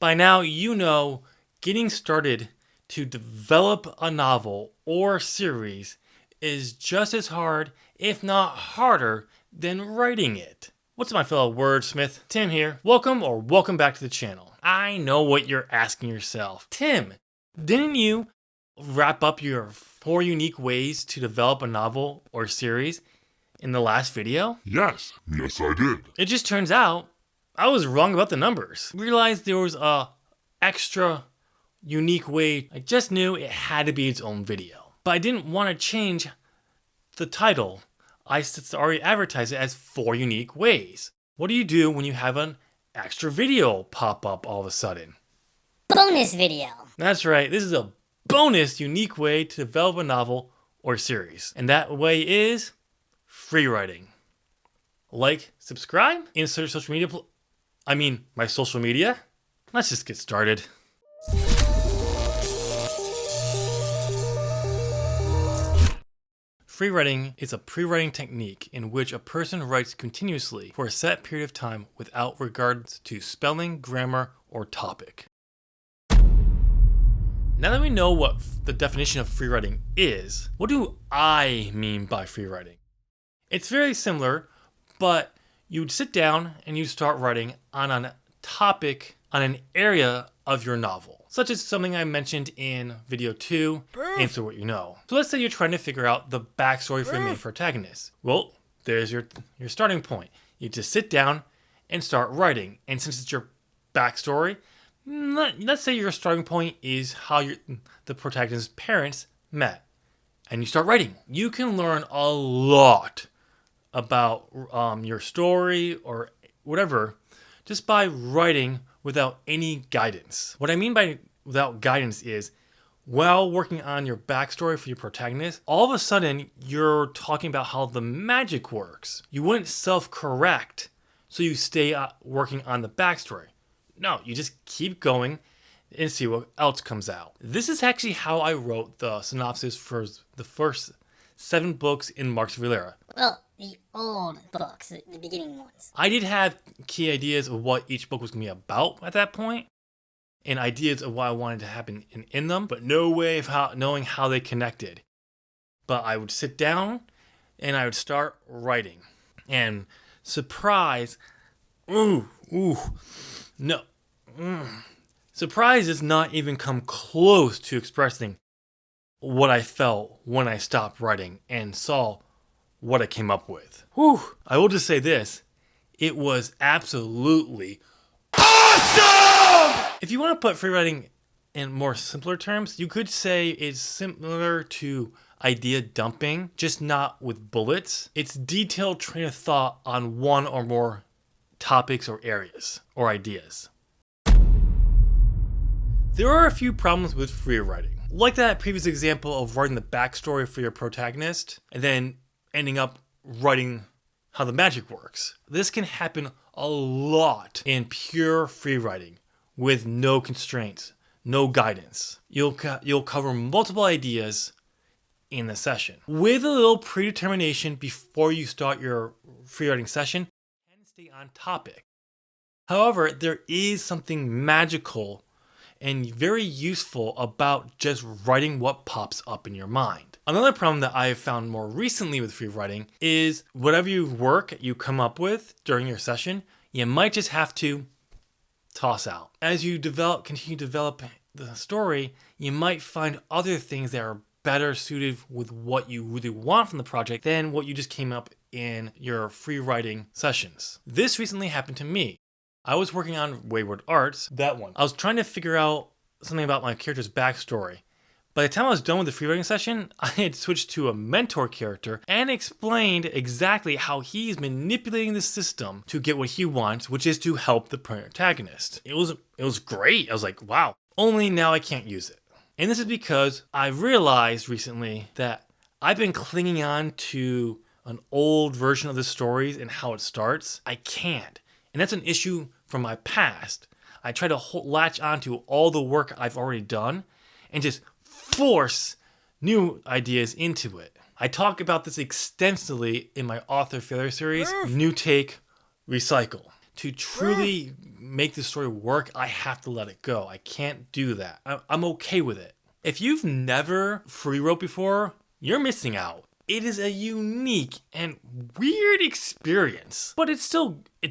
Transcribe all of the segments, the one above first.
By now, you know getting started to develop a novel or series is just as hard, if not harder, than writing it. What's up, my fellow wordsmith? Tim here. Welcome back to the channel. I know what you're asking yourself. Tim, didn't you wrap up your 4 unique ways to develop a novel or series in the last video? Yes I did. It just turns out I was wrong about the numbers. Realized there was a extra unique way. I just knew it had to be its own video. But I didn't want to change the title. I already advertised it as 4 unique ways. What do you do when you have an extra video pop up all of a sudden? Bonus video. That's right. This is a bonus unique way to develop a novel or series. And that way is free writing. Like, subscribe, insert social media. My social media. Let's just get started. Free writing is a pre-writing technique in which a person writes continuously for a set period of time without regards to spelling, grammar, or topic. Now that we know what the definition of free writing is, what do I mean by free writing? It's very similar, but you'd sit down and you'd start writing on a topic, on an area of your novel, such as something I mentioned in video 2, Answer What You Know. So let's say you're trying to figure out the backstory for your main protagonist. Well, there's your starting point. You just sit down and start writing. And since it's your backstory, let's say your starting point is how the protagonist's parents met. And you start writing. You can learn a lot about your story or whatever just by writing without any guidance. What I mean by without guidance is, while working on your backstory for your protagonist, all of a sudden you're talking about how the magic works. You wouldn't self-correct, so you stay working on the backstory. No, you just keep going and see what else comes out. This is actually how I wrote the synopsis for the first 7 books in Marx Valera. Well, the old books, the beginning ones. I did have key ideas of what each book was going to be about at that point, and ideas of what I wanted to happen in them, but no way of knowing how they connected. But I would sit down and I would start writing. And surprise, surprise does not even come close to expressing what I felt when I stopped writing and saw what I came up with. I will just say this, it was absolutely awesome! If you want to put free writing in more simpler terms, you could say it's similar to idea dumping, just not with bullets. It's detailed train of thought on one or more topics or areas or ideas. There are a few problems with free writing. Like that previous example of writing the backstory for your protagonist and then ending up writing how the magic works. This can happen a lot in pure free writing with no constraints, no guidance. You'll cover multiple ideas in the session. With a little predetermination before you start your free writing session, and stay on topic. However, there is something magical and very useful about just writing what pops up in your mind. Another problem that I have found more recently with free writing is whatever you come up with during your session, you might just have to toss out. As you continue to develop the story, you might find other things that are better suited with what you really want from the project than what you just came up in your free writing sessions. This recently happened to me. I was working on Wayward Arts, that one. I was trying to figure out something about my character's backstory. By the time I was done with the free writing session, I had switched to a mentor character and explained exactly how he's manipulating the system to get what he wants, which is to help the protagonist. It was great. I was like, wow. Only now I can't use it. And this is because I realized recently that I've been clinging on to an old version of the stories and how it starts. I can't. And that's an issue from my past. I try to latch onto all the work I've already done and just force new ideas into it. I talk about this extensively in my author failure series, New Take, Recycle. to truly make the story work, I have to let it go. I can't do that. I'm okay with it. If you've never free wrote before, you're missing out. It is a unique and weird experience, but it's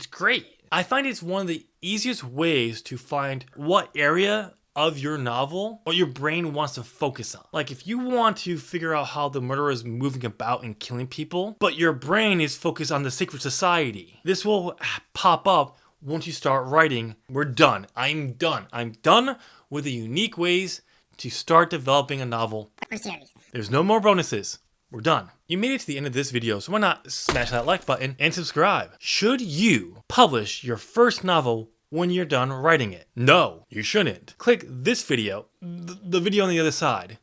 great. I find it's one of the easiest ways to find what area of your novel or your brain wants to focus on. Like if you want to figure out how the murderer is moving about and killing people, but your brain is focused on the secret society, this will pop up once you start writing. We're done. I'm done. I'm done with the unique ways to start developing a novel Or series. There's no more bonuses. We're done. You made it to the end of this video, so why not smash that like button and subscribe? Should you publish your first novel when you're done writing it? No, you shouldn't. Click this video, the video on the other side,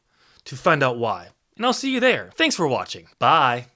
to find out why. And I'll see you there. Thanks for watching. Bye.